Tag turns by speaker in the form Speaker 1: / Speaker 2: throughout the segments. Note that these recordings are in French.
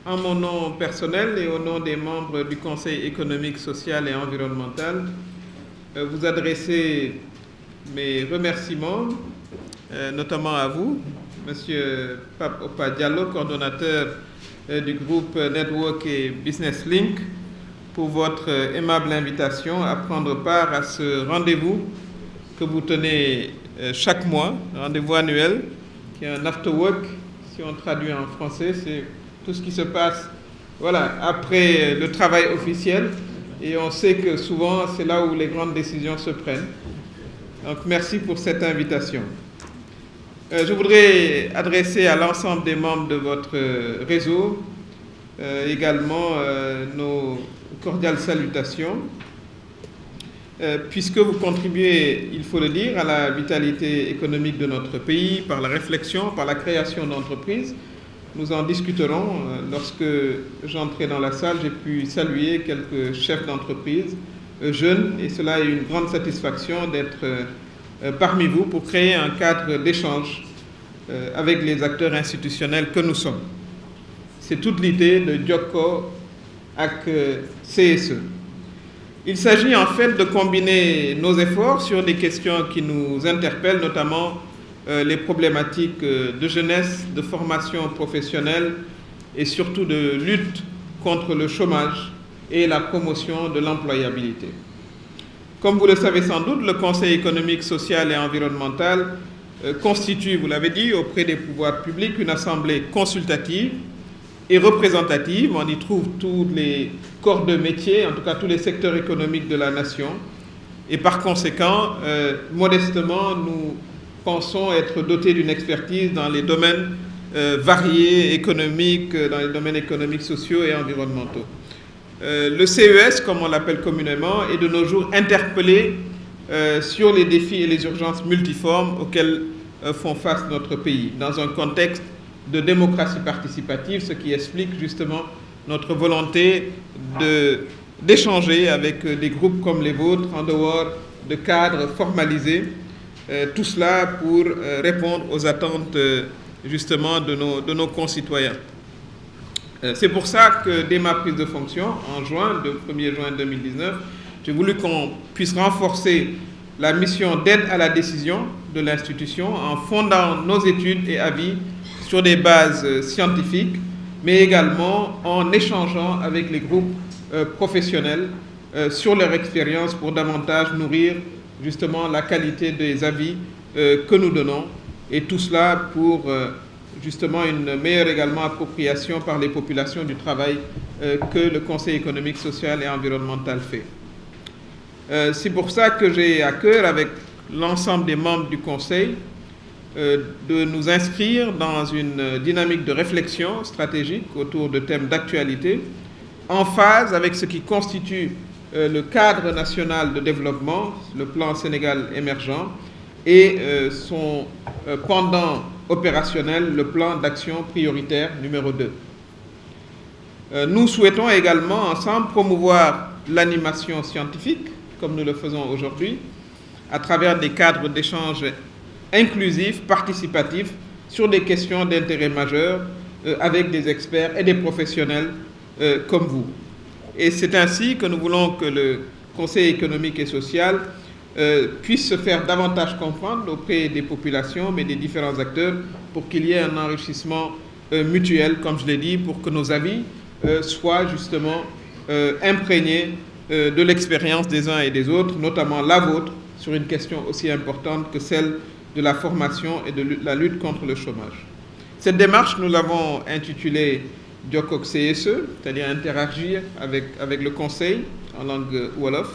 Speaker 1: en mon nom personnel et au nom des membres du Conseil économique, social et environnemental, vous adresser mes remerciements, notamment à vous, Monsieur Pape Opa Diallo, coordonnateur du groupe Network et Business Link, pour votre aimable invitation à prendre part à ce rendez-vous que vous tenez chaque mois, rendez-vous annuel, qui est un after-work, si on traduit en français, c'est tout ce qui se passe après le travail officiel, et on sait que souvent c'est là où les grandes décisions se prennent. Donc merci pour cette invitation. Je voudrais adresser à l'ensemble des membres de votre réseau également nos cordiales salutations, puisque vous contribuez, il faut le dire, à la vitalité économique de notre pays par la réflexion, par la création d'entreprises. Nous en discuterons. Lorsque j'entrais dans la salle, j'ai pu saluer quelques chefs d'entreprise jeunes, et cela est une grande satisfaction d'être parmi vous pour créer un cadre d'échange avec les acteurs institutionnels que nous sommes. C'est toute l'idée de Jokko avec CSE. Il s'agit en fait de combiner nos efforts sur des questions qui nous interpellent, notamment les problématiques de jeunesse, de formation professionnelle et surtout de lutte contre le chômage et la promotion de l'employabilité. Comme vous le savez sans doute, le Conseil économique, social et environnemental constitue, vous l'avez dit, auprès des pouvoirs publics une assemblée consultative et représentative. On y trouve tous les corps de métier, en tout cas tous les secteurs économiques de la nation. Et par conséquent, modestement, nous pensons être dotés d'une expertise dans les domaines variés économiques, dans les domaines économiques, sociaux et environnementaux. Le CES, comme on l'appelle communément, est de nos jours interpellé sur les défis et les urgences multiformes auxquels font face notre pays, dans un contexte de démocratie participative, ce qui explique justement notre volonté d'échanger avec des groupes comme les vôtres en dehors de cadres formalisés, tout cela pour répondre aux attentes justement de nos concitoyens. C'est pour ça que dès ma prise de fonction, en juin, le 1er juin 2019, j'ai voulu qu'on puisse renforcer la mission d'aide à la décision de l'institution en fondant nos études et avis sur des bases scientifiques, mais également en échangeant avec les groupes professionnels sur leur expérience pour davantage nourrir justement la qualité des avis que nous donnons, et tout cela pour justement une meilleure également appropriation par les populations du travail que le Conseil économique, social et environnemental fait. C'est pour ça que j'ai à cœur, avec l'ensemble des membres du Conseil, de nous inscrire dans une dynamique de réflexion stratégique autour de thèmes d'actualité, en phase avec ce qui constitue le cadre national de développement, le plan Sénégal émergent, et son pendant opérationnel, le plan d'action prioritaire numéro 2. Nous souhaitons également ensemble promouvoir l'animation scientifique, comme nous le faisons aujourd'hui, à travers des cadres d'échange inclusifs, participatifs, sur des questions d'intérêt majeur, avec des experts et des professionnels comme vous. Et c'est ainsi que nous voulons que le Conseil économique et social puisse se faire davantage comprendre auprès des populations, mais des différents acteurs, pour qu'il y ait un enrichissement mutuel, comme je l'ai dit, pour que nos avis soient justement imprégnés de l'expérience des uns et des autres, notamment la vôtre, sur une question aussi importante que celle de la formation et de la lutte contre le chômage. Cette démarche, nous l'avons intitulée Jokko CSE, c'est-à-dire interagir avec le Conseil en langue Wolof,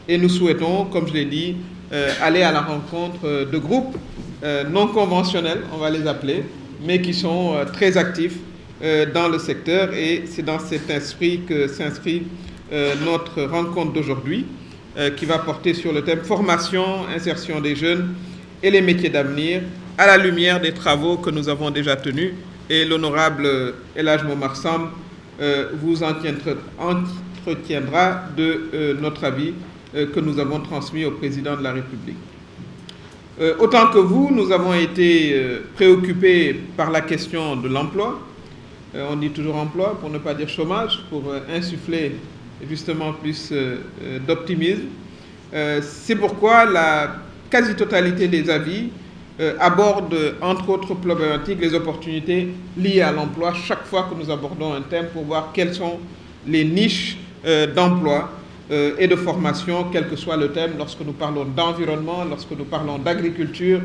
Speaker 1: et nous souhaitons, comme je l'ai dit, aller à la rencontre de groupes non conventionnels, on va les appeler, mais qui sont très actifs dans le secteur, et c'est dans cet esprit que s'inscrit notre rencontre d'aujourd'hui, qui va porter sur le thème formation, insertion des jeunes et les métiers d'avenir, à la lumière des travaux que nous avons déjà tenus, et l'honorable El Hadj Momar Samb vous entretiendra de notre avis que nous avons transmis au président de la République. Autant que vous, nous avons été préoccupés par la question de l'emploi, On dit toujours emploi, pour ne pas dire chômage, pour insuffler justement plus d'optimisme. C'est pourquoi la quasi-totalité des avis aborde, entre autres problématiques, les opportunités liées à l'emploi chaque fois que nous abordons un thème pour voir quelles sont les niches d'emploi et de formation, quel que soit le thème, lorsque nous parlons d'environnement, lorsque nous parlons d'agriculture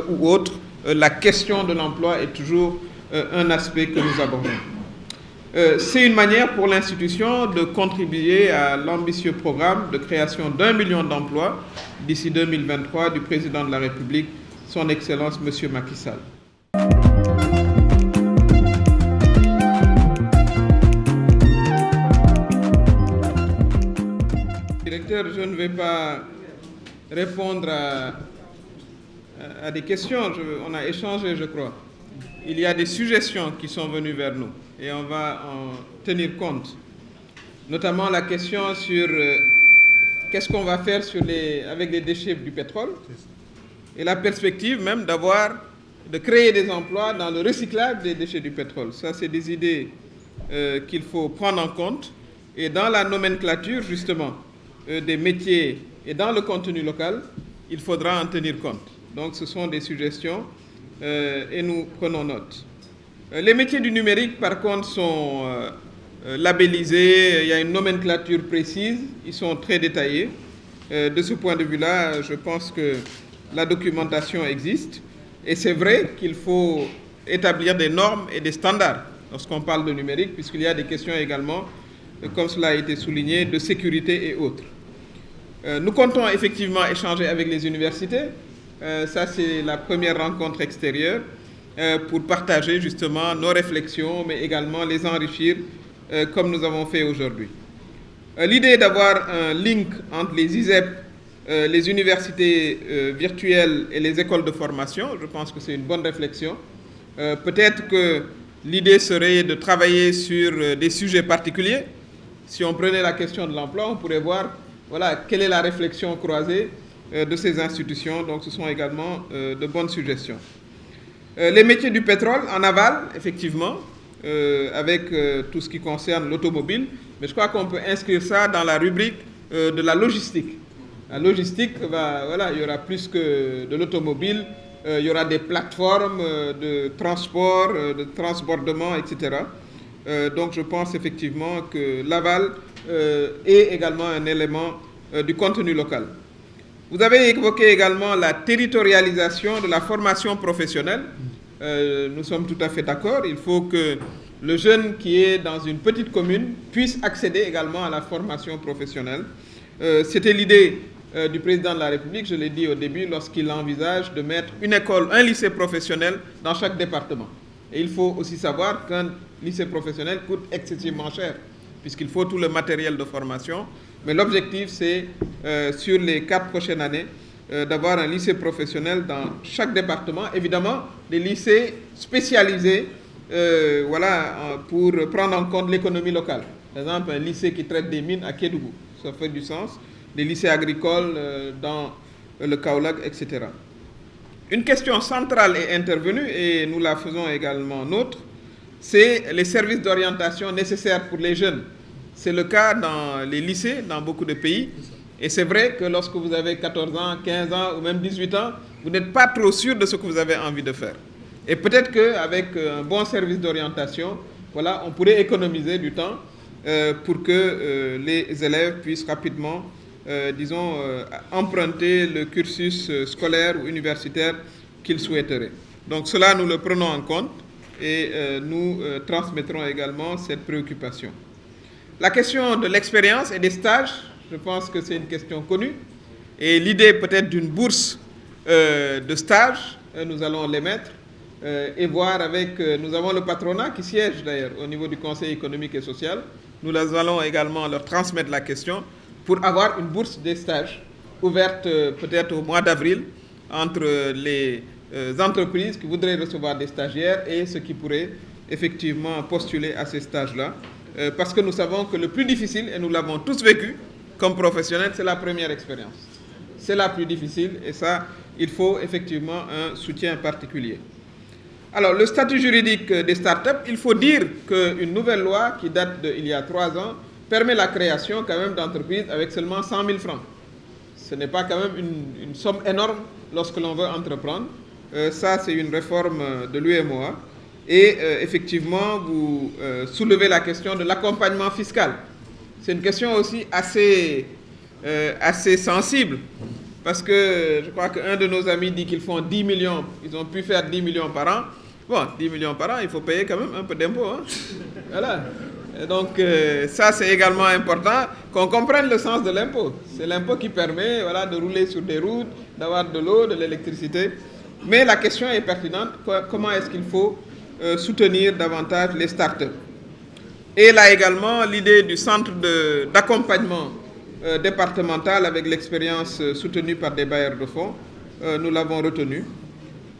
Speaker 1: ou autre, la question de l'emploi est toujours un aspect que nous abordons. C'est une manière pour l'institution de contribuer à l'ambitieux programme de création d'1 million d'emplois d'ici 2023 du président de la République, son Excellence M. Macky Sall. Directeur, je ne vais pas répondre à des questions. On a échangé, je crois. Il y a des suggestions qui sont venues vers nous et on va en tenir compte. Notamment la question sur qu'est-ce qu'on va faire avec les déchets du pétrole et la perspective même de créer des emplois dans le recyclage des déchets du pétrole. Ça, c'est des idées qu'il faut prendre en compte. Et dans la nomenclature, justement, des métiers et dans le contenu local, il faudra en tenir compte. Donc, ce sont des suggestions et nous prenons note. Les métiers du numérique, par contre, sont labellisés, il y a une nomenclature précise, ils sont très détaillés. De ce point de vue-là, je pense que la documentation existe et c'est vrai qu'il faut établir des normes et des standards lorsqu'on parle de numérique, puisqu'il y a des questions également, comme cela a été souligné, de sécurité et autres. Nous comptons effectivement échanger avec les universités. Ça, c'est la première rencontre extérieure pour partager justement nos réflexions, mais également les enrichir comme nous avons fait aujourd'hui. L'idée d'avoir un link entre les ISEP, les universités virtuelles et les écoles de formation, je pense que c'est une bonne réflexion. Peut-être que l'idée serait de travailler sur des sujets particuliers. Si on prenait la question de l'emploi, on pourrait voir quelle est la réflexion croisée de ces institutions. Donc ce sont également de bonnes suggestions. Les métiers du pétrole en aval, effectivement, avec tout ce qui concerne l'automobile, mais je crois qu'on peut inscrire ça dans la rubrique de la logistique. La logistique, il y aura plus que de l'automobile, il y aura des plateformes de transport, de transbordement, etc. Donc je pense effectivement que l'aval est également un élément du contenu local. Vous avez évoqué également la territorialisation de la formation professionnelle. Nous sommes tout à fait d'accord. Il faut que le jeune qui est dans une petite commune puisse accéder également à la formation professionnelle. C'était l'idée du président de la République, je l'ai dit au début, lorsqu'il envisage de mettre une école, un lycée professionnel dans chaque département. Et il faut aussi savoir qu'un lycée professionnel coûte excessivement cher, puisqu'il faut tout le matériel de formation. Mais l'objectif, c'est, sur les 4 prochaines années, d'avoir un lycée professionnel dans chaque département. Évidemment, des lycées spécialisés pour prendre en compte l'économie locale. Par exemple, un lycée qui traite des mines à Kédougou, ça fait du sens. Des lycées agricoles dans le Kaolack, etc. Une question centrale est intervenue, et nous la faisons également nôtre, c'est les services d'orientation nécessaires pour les jeunes. C'est le cas dans les lycées, dans beaucoup de pays. Et c'est vrai que lorsque vous avez 14 ans, 15 ans ou même 18 ans, vous n'êtes pas trop sûr de ce que vous avez envie de faire. Et peut-être qu'avec un bon service d'orientation, on pourrait économiser du temps pour que les élèves puissent rapidement, emprunter le cursus scolaire ou universitaire qu'ils souhaiteraient. Donc cela, nous le prenons en compte et nous transmettrons également cette préoccupation. La question de l'expérience et des stages, je pense que c'est une question connue. Et l'idée peut-être d'une bourse de stage, nous allons l'émettre et voir avec... nous avons le patronat qui siège d'ailleurs au niveau du Conseil économique et social. Nous allons également leur transmettre la question pour avoir une bourse des stages ouverte peut-être au mois d'avril entre les entreprises qui voudraient recevoir des stagiaires et ceux qui pourraient effectivement postuler à ces stages-là. Parce que nous savons que le plus difficile, et nous l'avons tous vécu comme professionnels, c'est la première expérience. C'est la plus difficile et ça, il faut effectivement un soutien particulier. Alors, le statut juridique des startups, il faut dire qu'une nouvelle loi qui date d'il y a 3 ans permet la création quand même d'entreprises avec seulement 100 000 francs. Ce n'est pas quand même une somme énorme lorsque l'on veut entreprendre. Ça, c'est une réforme de l'UEMOA. Et effectivement, vous soulevez la question de l'accompagnement fiscal. C'est une question aussi assez sensible. Parce que je crois qu'un de nos amis dit qu'ils font 10 millions. Ils ont pu faire 10 millions par an. Bon, 10 millions par an, il faut payer quand même un peu d'impôts. Hein. Voilà. Et donc, ça, c'est également important qu'on comprenne le sens de l'impôt. C'est l'impôt qui permet voilà, de rouler sur des routes, d'avoir de l'eau, de l'électricité. Mais la question est pertinente. Comment est-ce qu'il faut soutenir davantage les startups? Et là également, l'idée du centre d'accompagnement départemental avec l'expérience soutenue par des bailleurs de fonds, nous l'avons retenu.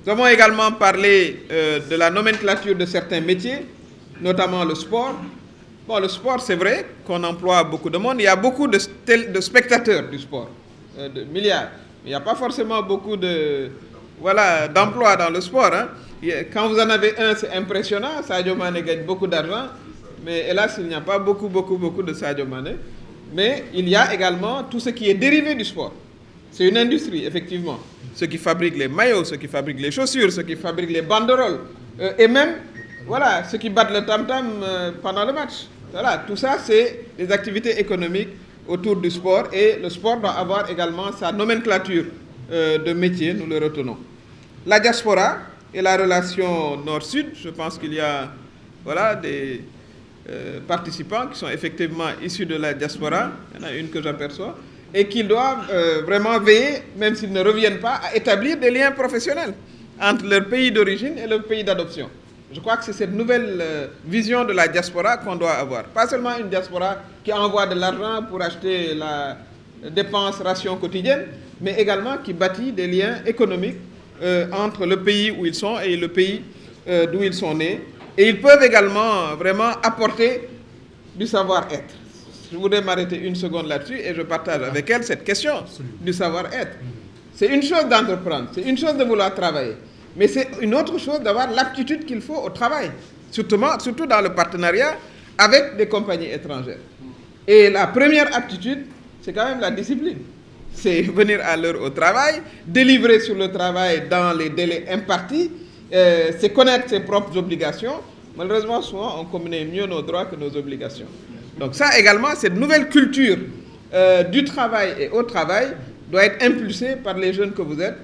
Speaker 1: Nous avons également parlé de la nomenclature de certains métiers, notamment le sport. Bon, le sport, c'est vrai qu'on emploie beaucoup de monde. Il y a beaucoup de spectateurs du sport, de milliards. Il n'y a pas forcément beaucoup d'emplois dans le sport. Hein. Quand vous en avez un, c'est impressionnant. Sadio Mané gagne beaucoup d'argent. Mais hélas, il n'y a pas beaucoup de Sadio Mané. Mais il y a également tout ce qui est dérivé du sport. C'est une industrie, effectivement. Ceux qui fabriquent les maillots, ceux qui fabriquent les chaussures, ceux qui fabriquent les banderoles. Et même, voilà, ceux qui battent le tam-tam pendant le match. Voilà, tout ça, c'est des activités économiques autour du sport. Et le sport doit avoir également sa nomenclature de métier, nous le retenons. La diaspora et la relation nord-sud, je pense qu'il y a voilà, des participants qui sont effectivement issus de la diaspora, il y en a une que j'aperçois, et qui doivent vraiment veiller, même s'ils ne reviennent pas, à établir des liens professionnels entre leur pays d'origine et leur pays d'adoption. Je crois que c'est cette nouvelle vision de la diaspora qu'on doit avoir. Pas seulement une diaspora qui envoie de l'argent pour acheter la dépense ration quotidienne, mais également qui bâtit des liens économiques entre le pays où ils sont et le pays d'où ils sont nés. Et ils peuvent également vraiment apporter du savoir-être. Je voudrais m'arrêter une seconde là-dessus et je partage avec elle cette question du savoir-être. C'est une chose d'entreprendre, c'est une chose de vouloir travailler, mais c'est une autre chose d'avoir l'aptitude qu'il faut au travail, surtout dans le partenariat avec des compagnies étrangères. Et la première aptitude, c'est quand même la discipline. C'est venir à l'heure au travail, délivrer sur le travail dans les délais impartis, c'est connaître ses propres obligations. Malheureusement, souvent, on connaît mieux nos droits que nos obligations. Donc ça également, cette nouvelle culture du travail et au travail doit être impulsée par les jeunes que vous êtes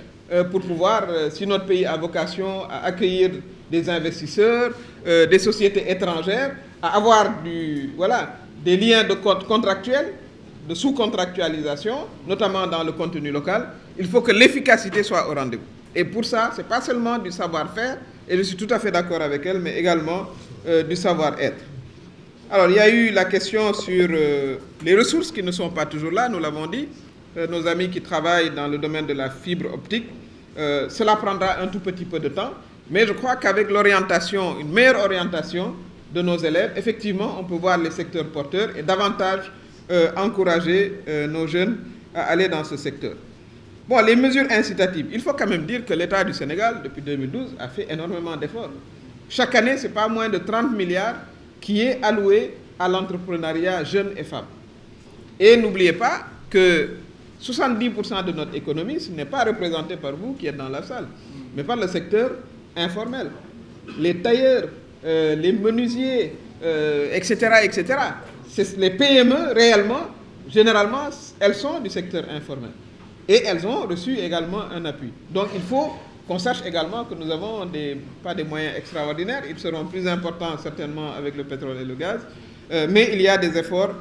Speaker 1: pour pouvoir, si notre pays a vocation à accueillir des investisseurs, des sociétés étrangères, à avoir des liens contractuels, de sous-contractualisation, notamment dans le contenu local, il faut que l'efficacité soit au rendez-vous. Et pour ça, ce n'est pas seulement du savoir-faire, et je suis tout à fait d'accord avec elle, mais également du savoir-être. Alors, il y a eu la question sur les ressources qui ne sont pas toujours là, nous l'avons dit. Nos amis qui travaillent dans le domaine de la fibre optique, cela prendra un tout petit peu de temps, mais je crois qu'avec l'orientation, une meilleure orientation de nos élèves, effectivement, on peut voir les secteurs porteurs et davantage encourager nos jeunes à aller dans ce secteur. Bon, les mesures incitatives. Il faut quand même dire que l'État du Sénégal, depuis 2012, a fait énormément d'efforts. Chaque année, ce n'est pas moins de 30 milliards qui est alloué à l'entrepreneuriat jeunes et femmes. Et n'oubliez pas que 70% de notre économie, ce n'est pas représenté par vous qui êtes dans la salle, mais par le secteur informel. Les tailleurs, les menuisiers, etc., etc. Les PME, réellement, généralement, elles sont du secteur informel. Et elles ont reçu également un appui. Donc il faut qu'on sache également que nous avons pas des moyens extraordinaires, ils seront plus importants certainement avec le pétrole et le gaz, mais il y a des efforts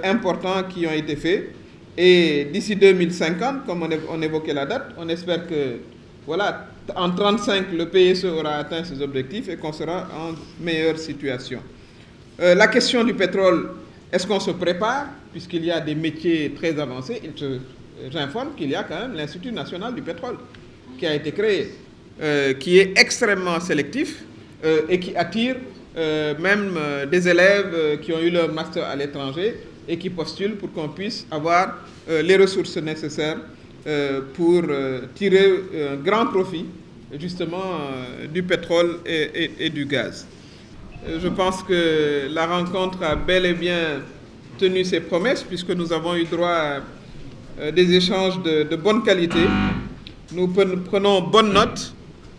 Speaker 1: importants qui ont été faits. Et d'ici 2050, comme on évoquait la date, on espère que voilà, en 2035, le PSE aura atteint ses objectifs et qu'on sera en meilleure situation. La question du pétrole, est-ce qu'on se prépare, puisqu'il y a des métiers très avancés? J'informe qu'il y a quand même l'Institut national du pétrole qui a été créé, qui est extrêmement sélectif et qui attire même des élèves qui ont eu leur master à l'étranger et qui postulent pour qu'on puisse avoir les ressources nécessaires pour tirer un grand profit justement du pétrole et du gaz. Je pense que la rencontre a bel et bien tenu ses promesses puisque nous avons eu droit à des échanges de bonne qualité. Nous prenons bonne note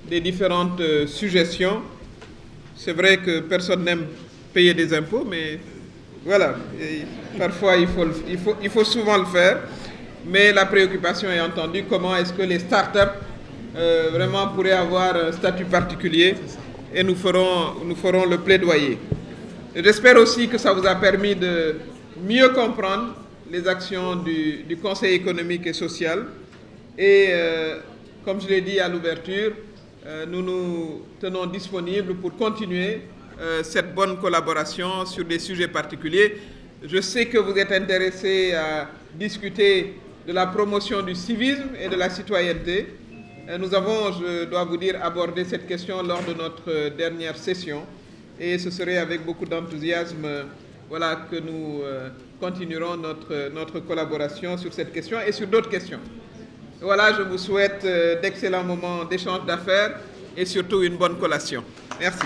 Speaker 1: des différentes suggestions. C'est vrai que personne n'aime payer des impôts, mais voilà, parfois il faut souvent le faire. Mais la préoccupation est entendue, comment est-ce que les startups vraiment pourraient avoir un statut particulier, et nous ferons le plaidoyer. J'espère aussi que ça vous a permis de mieux comprendre les actions du Conseil économique et social. Et comme je l'ai dit à l'ouverture, nous nous tenons disponibles pour continuer cette bonne collaboration sur des sujets particuliers. Je sais que vous êtes intéressés à discuter de la promotion du civisme et de la citoyenneté. Nous avons, je dois vous dire, abordé cette question lors de notre dernière session. Et ce serait avec beaucoup d'enthousiasme voilà, que nous continuerons notre collaboration sur cette question et sur d'autres questions. Voilà, je vous souhaite d'excellents moments d'échange d'affaires et surtout une bonne collation. Merci.